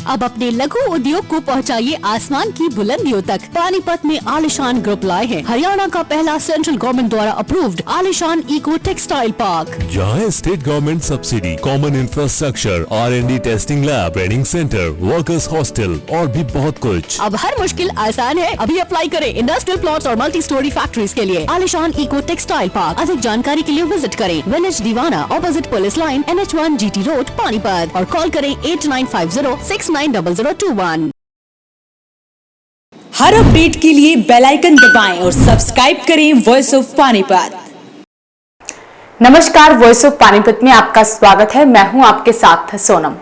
अब अपने लघु उद्योग को पहुंचाइए आसमान की बुलंदियों तक। पानीपत में आलिशान ग्रुप लाए हैं हरियाणा का पहला सेंट्रल गवर्नमेंट द्वारा अप्रूव्ड आलिशान इको टेक्सटाइल पार्क, जहाँ state government subsidy, common infrastructure, R&D testing lab, training centre, workers hostel और भी बहुत कुछ। अब हर मुश्किल आसान है। अभी अप्लाई करें इंडस्ट्रियल प्लॉट्स और मल्टी स्टोरी फैक्ट्रीज के लिए। आलिशान इको टेक्सटाइल पार्क। अधिक जानकारी के लिए विजिट करें विलेज दीवाना, opposite police line, NH1 GT road, Panipat, और कॉल करें 8950690021। हर अपडेट के लिए बेल आइकन दबाएं और सब्सक्राइब करें वॉइस ऑफ पानीपत। नमस्कार, वॉइस ऑफ पानीपत में आपका स्वागत है। मैं हूं आपके साथ सोनम।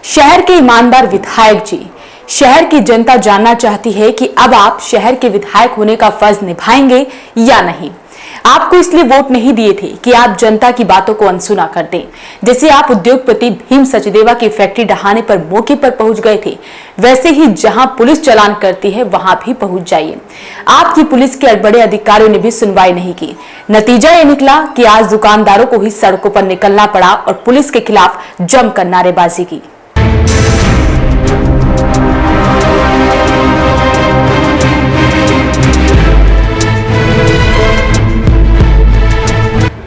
शहर के ईमानदार विधायक जी, शहर की जनता जानना चाहती है कि अब आप शहर के विधायक होने का फर्ज निभाएंगे या नहीं। आपको इसलिए वोट नहीं दिए थे कि आप जनता की बातों को अनसुना कर दें। जैसे आप उद्योगपति भीम सचदेवा की फैक्ट्री ढहाने पर मौके पर पहुंच गए थे, वैसे ही जहां पुलिस चालान करती है वहां भी पहुंच जाइए। आपकी पुलिस के बड़े अधिकारियों ने भी सुनवाई नहीं की। नतीजा ये निकला कि आज दुकानदारों को ही सड़कों पर निकलना पड़ा और पुलिस के खिलाफ जमकर नारेबाजी की।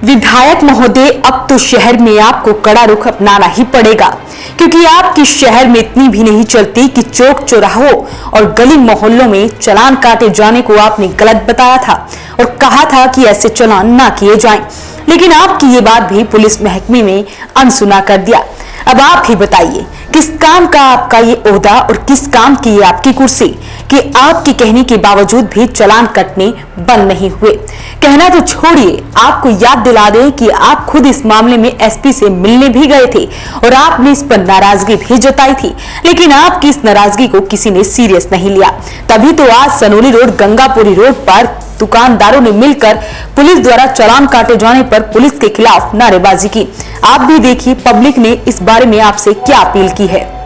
विधायक महोदय, अब तो शहर में आपको कड़ा रुख अपनाना ही पड़ेगा, क्योंकि आपकी शहर में इतनी भी नहीं चलती कि चौक चौराहों और गली मोहल्लों में चालान काटे जाने को आपने गलत बताया था और कहा था कि ऐसे चालान ना किए जाएं। लेकिन आपकी ये बात भी पुलिस महकमे में अनसुना कर दिया। अब आप ही बताइए, किस काम का आपका ये ओहदा और किस काम की ये आपकी कुर्सी कि आपके कहने के बावजूद भी चालान कटने बंद नहीं हुए। कहना तो छोड़िए, आपको याद दिला दें कि आप खुद इस मामले में SP से मिलने भी गए थे और आपने इस पर नाराजगी भी जताई थी, लेकिन आपकी इस नाराजगी को किसी ने सीरियस नहीं लिया। तभी तो आज सनोली रोड, गंगापुरी रोड पर दुकानदारों ने मिलकर पुलिस द्वारा चालान काटे जाने पर पुलिस के खिलाफ नारेबाजी की। आप भी देखिए पब्लिक ने इस बारे में आपसे क्या अपील की है।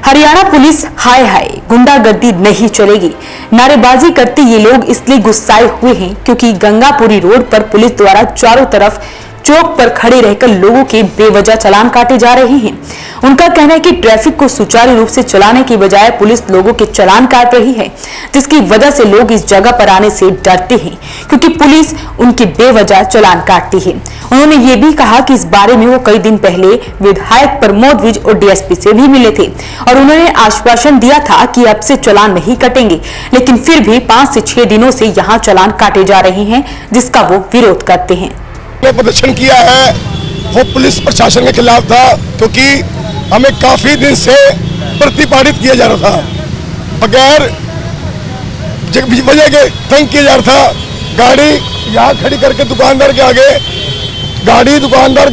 हरियाणा पुलिस हाय हाय, गुंडागर्दी नहीं चलेगी। नारेबाजी करते ये लोग इसलिए गुस्साए हुए हैं क्योंकि गंगापुरी रोड पर पुलिस द्वारा चारों तरफ चौक पर खड़े रहकर लोगों के बेवजह चालान काटे जा रहे हैं। उनका कहना है कि ट्रैफिक को सुचारू रूप से चलाने की बजाय पुलिस लोगों के चालान काट रही है, जिसकी वजह से लोग इस जगह पर आने से डरते हैं क्योंकि पुलिस उनके बेवजह चालान काटती है। उन्होंने ये भी कहा कि इस बारे में वो कई दिन पहले विधायक प्रमोद विज और DSP से भी मिले थे और उन्होंने आश्वासन दिया था कि अब से चालान नहीं कटेंगे, लेकिन फिर भी 5 से 6 दिनों से यहाँ चालान काटे जा रहे हैं, जिसका वो विरोध करते हैं। प्रदर्शन किया है वो पुलिस प्रशासन के खिलाफ था, क्योंकि हमें काफी दिन से प्रतिपादित किया जा रहा था, बगैर वजह के तंग किया जा रहा था। गाड़ी यहाँ खड़ी करके दुकानदार के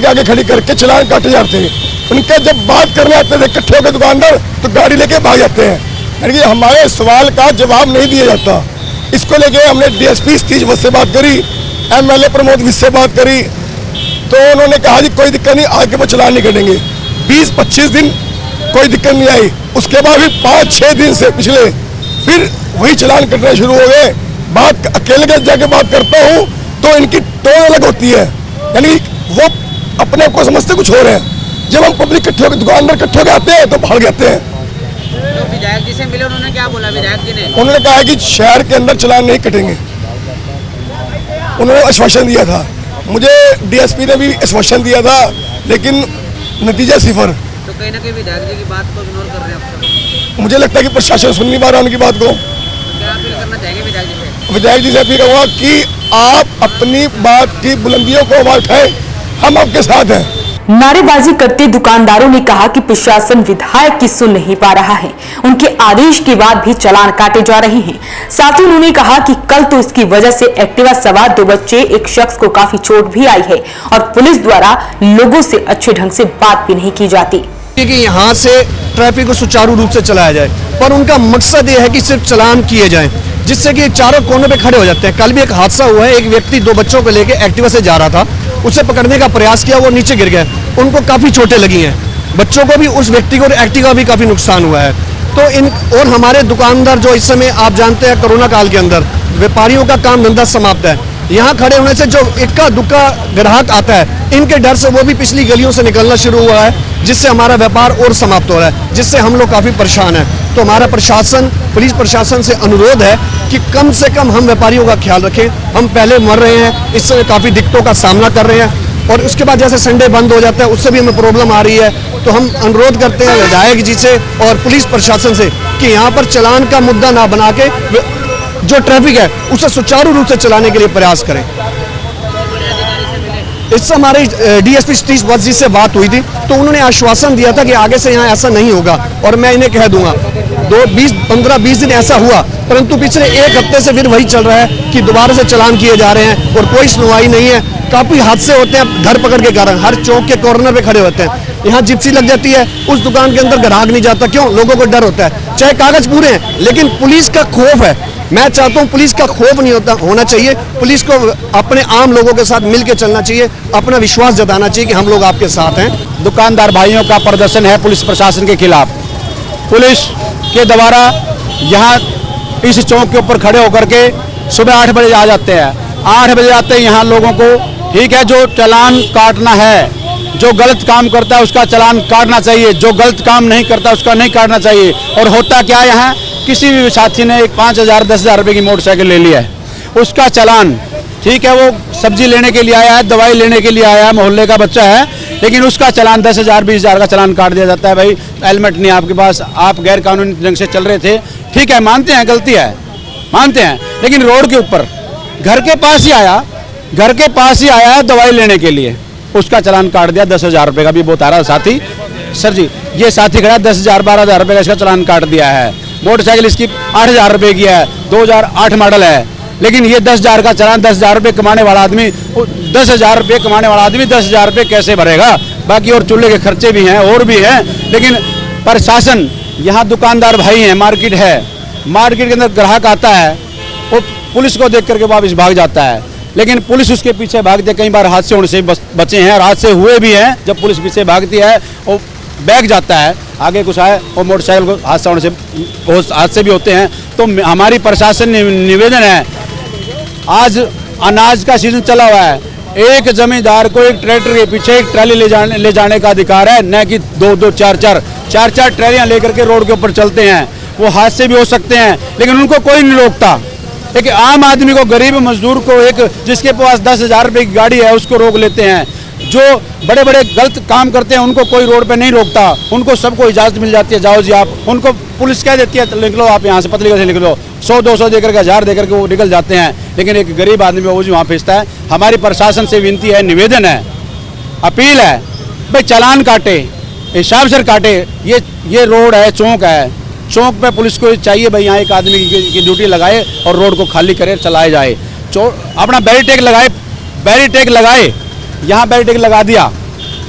आगे खड़ी करके चालान काटे जाते हैं। उनके जब बात करने आते थे इकट्ठे होकर दुकानदार, तो गाड़ी लेके भाग जाते हैं। यानी कि हमारे सवाल का जवाब नहीं दिया जाता। इसको लेके हमने DSP सतीश वत्स से बात करी, MLA प्रमोद विज से बात करी, तो उन्होंने कहा कि कोई दिक्कत नहीं, आगे वो चालान नहीं कटेंगे। 20-25 दिन कोई दिक्कत नहीं आई। उसके बाद भी 5-6 दिन से पिछले फिर वही चालान कटने शुरू हो गए। बात अकेले के जाके बात करता हूँ तो इनकी टोन अलग होती है, यानी वो अपने आप को समझते कुछ हो रहे हैं। जब हम पब्लिक इकट्ठे होकर दुकानदार इकट्ठे होकर आते हैं तो भाग जाते हैं। तो विधायक जी से मिले, उन्होंने क्या बोला? विधायक जी ने उन्होंने कहा कि शहर के अंदर चालान नहीं कटेंगे। उन्होंने आश्वासन दिया था, मुझे DSP ने भी आश्वासन दिया था, लेकिन नतीजा सिफर। तो कहीं ना कहीं विधायक जी की बात को इग्नोर कर रहे हैं आप सब। मुझे लगता है कि प्रशासन सुन नहीं पा रहा उनकी बात को। तो क्या अपील करना चाहेंगे विधायक जी से? विधायक जी से अपील करूँगा कि आप अपनी बात की बुलंदियों को आवाज उठाएं, हम आपके साथ हैं। नारेबाजी करते दुकानदारों ने कहा कि प्रशासन विधायक की सुन नहीं पा रहा है, उनके आदेश के बाद भी चालान काटे जा रहे हैं। साथ ही उन्होंने कहा कि कल तो इसकी वजह से एक्टिवा सवार 2 बच्चे, एक शख्स को काफी चोट भी आई है और पुलिस द्वारा लोगों से अच्छे ढंग से बात भी नहीं की जाती कि यहाँ से ट्रैफिक को सुचारू रूप से चलाया जाए, पर उनका मकसद ये है कि सिर्फ चालान किए जाएं, जिससे कि चारों कोनों पे खड़े हो जाते हैं। कल भी एक हादसा हुआ है, एक व्यक्ति 2 बच्चों को लेकर एक्टिवा से जा रहा था, उसे पकड़ने का प्रयास किया, वो नीचे गिर गए, उनको काफी चोटें लगी हैं। बच्चों को भी, उस व्यक्ति को, एक्टिवा भी काफ़ी नुकसान हुआ है। तो इन और हमारे दुकानदार जो इस समय आप जानते हैं कोरोना काल के अंदर व्यापारियों का काम धंधा समाप्त है, यहाँ खड़े होने से जो इक्का दुक्का ग्राहक आता है इनके डर से वो भी पिछली गलियों से निकलना शुरू हुआ है, जिससे हमारा व्यापार और समाप्त हो रहा है, जिससे हम लोग काफ़ी परेशान हैं। तो हमारा प्रशासन, पुलिस प्रशासन से अनुरोध है कि कम से कम हम व्यापारियों का ख्याल रखें। हम पहले मर रहे हैं, इस समय काफ़ी दिक्कतों का सामना कर रहे हैं, और उसके बाद जैसे संडे बंद हो जाता है उससे भी हमें प्रॉब्लम आ रही है। तो हम अनुरोध करते हैं विधायक जी से और पुलिस प्रशासन से कि यहाँ पर चालान का मुद्दा ना बना के जो ट्रैफिक है उसे सुचारू रूप से चलाने के लिए प्रयास करें। इससे हमारे डीएसपी सतीश वत्स जी से बात हुई थी, तो उन्होंने आश्वासन दिया था कि आगे से यहाँ ऐसा नहीं होगा, और मैं इन्हें कह दूंगा 15-20 दिन ऐसा हुआ, परंतु पिछले एक हफ्ते से फिर वही चल रहा है कि दोबारा से चालान किए जा रहे हैं और कोई सुनवाई नहीं है। काफ़ी हादसे होते हैं धरपकड़ के कारण, हर चौक के कॉर्नर पे खड़े होते हैं, यहाँ जिप्सी लग जाती है, उस दुकान के अंदर ग्राहक नहीं जाता, क्यों? लोगों को डर होता है, चाहे कागज पूरे हैं, लेकिन पुलिस का खौफ है। मैं चाहता हूँ पुलिस का खौफ नहीं होना चाहिए, पुलिस को अपने आम लोगों के साथ मिलकर चलना चाहिए, अपना विश्वास जताना चाहिए कि हम लोग आपके साथ हैं। दुकानदार भाइयों का प्रदर्शन है पुलिस प्रशासन के खिलाफ। पुलिस के द्वारा यहाँ इस चौक के ऊपर खड़े होकर के सुबह 8 बजे आ जाते हैं, 8 बजे आते हैं यहाँ लोगों को, ठीक है, जो चालान काटना है, जो गलत काम करता है उसका चालान काटना चाहिए, जो गलत काम नहीं करता उसका नहीं काटना चाहिए। और होता क्या है, यहाँ किसी भी साथी ने 5,000-10,000 रुपये की मोटरसाइकिल ले लिया है, उसका चालान, ठीक है, वो सब्जी लेने के लिए आया है, दवाई लेने के लिए आया है, मोहल्ले का बच्चा है, लेकिन उसका चालान 10,000-20,000 का चालान काट दिया जाता है। भाई हेलमेट नहीं आपके पास, आप गैर कानूनी ढंग से चल रहे थे, ठीक है, मानते हैं गलती है, मानते हैं, लेकिन रोड के ऊपर घर के पास ही आया दवाई लेने के लिए, उसका चालान काट दिया 10,000 रुपये का। भी बता रहा साथी, सर जी ये साथी खड़ा 10,000-12,000 रुपये का इसका चालान काट दिया है। मोटरसाइकिल इसकी 8,000 रुपये की है, 2008 मॉडल है, लेकिन ये 10,000 का चालान, 10,000 रुपये कमाने वाला आदमी 10,000 रुपये कमाने वाला आदमी 10,000 रुपये कैसे भरेगा? बाकी और चूल्हे के खर्चे भी हैं और भी हैं, लेकिन प्रशासन, यहाँ दुकानदार भाई हैं, मार्केट है, मार्केट के अंदर ग्राहक आता है, वो पुलिस को देख करके वापस भाग जाता है, लेकिन पुलिस उसके पीछे भागती है। कई बार हादसे होने से बचे हैं और हादसे हुए भी हैं, जब पुलिस पीछे भागती है वो बैग जाता है, आगे कुछ आए और मोटरसाइकिल को हादसा होने से बहुत हादसे भी होते हैं। तो हमारी प्रशासन निवेदन है, आज अनाज का सीजन चला हुआ है, एक जमींदार को एक ट्रैक्टर के पीछे एक ट्रैली ले जाने का अधिकार है, न कि 2-2, 4-4 ट्रैलियाँ लेकर के रोड के ऊपर चलते हैं। वो हादसे भी हो सकते हैं, लेकिन उनको कोई नहीं रोकता। एक आम आदमी को, गरीब मजदूर को, एक जिसके पास 10,000 रुपये की गाड़ी है उसको रोक लेते हैं। जो बड़े बड़े गलत काम करते हैं उनको कोई रोड पे नहीं रोकता, उनको सबको इजाज़त मिल जाती है, जाओ जी आप, उनको पुलिस कह देती है निकलो आप यहाँ से, पतली से निकलो, 100-200 देकर के 1,000 देकर के वो निकल जाते हैं, लेकिन एक गरीब आदमी वो जो वहाँ फंसता है। हमारी प्रशासन से विनती है, निवेदन है, अपील है, भाई चालान काटे, हिसाब से काटे। ये रोड है, चौक है, चौक पे पुलिस को चाहिए भाई यहाँ एक आदमी की ड्यूटी लगाए और रोड को खाली करे, चलाए जाए, अपना बैरिटेग लगाए, यहाँ बैरिटेग लगा दिया,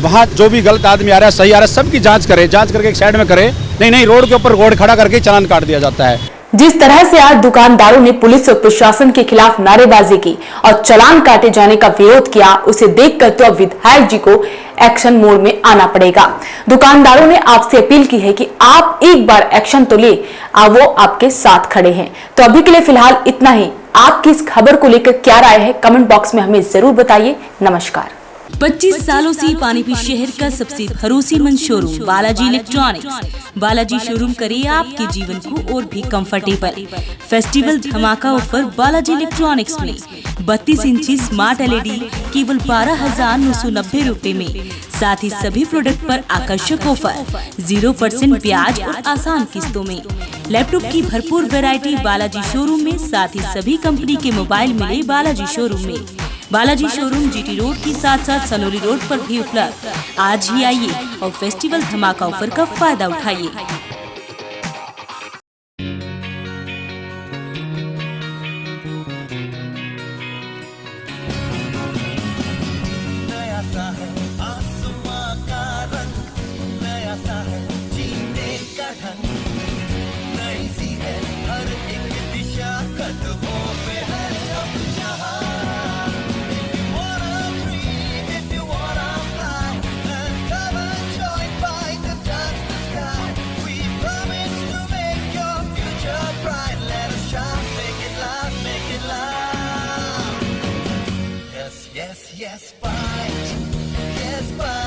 वहाँ जो भी गलत आदमी आ रहा है, सही आ रहा है, सबकी जांच करके एक साइड में करे। नहीं रोड के ऊपर रोड खड़ा करके चालान काट दिया जाता है। जिस तरह से आज दुकानदारों ने पुलिस और प्रशासन के खिलाफ नारेबाजी की और चालान काटे जाने का विरोध किया, उसे देखकर तो अब विधायक जी को एक्शन मोड में आना पड़ेगा। दुकानदारों ने आपसे अपील की है कि आप एक बार एक्शन तो ले, वो आपके साथ खड़े हैं। तो अभी के लिए फिलहाल इतना ही। आपकी इस खबर को लेकर क्या राय है, कमेंट बॉक्स में हमें जरूर बताइए। नमस्कार। 25 सालों से पानीपत शहर का सबसे भरोसेमंद showroom Balaji electronics. Balaji showroom करे आपके जीवन को और भी कंफर्टेबल। फेस्टिवल धमाका ऑफर बालाजी इलेक्ट्रॉनिक्स में 32 इंची स्मार्ट LED केवल 12,990 रुपए में। साथ ही सभी प्रोडक्ट पर आकर्षक ऑफर, 0% ब्याज और आसान किस्तों में। लैपटॉप की भरपूर वैरायटी बालाजी शोरूम में, साथ ही सभी कंपनी के मोबाइल मिले बालाजी शोरूम में। बालाजी शोरूम GT रोड के साथ साथ सनोली रोड पर भी उपलब्ध। आज ही आइए और फेस्टिवल धमाका ऑफर का फायदा उठाइए। Yes, yes, fight. Yes, fight.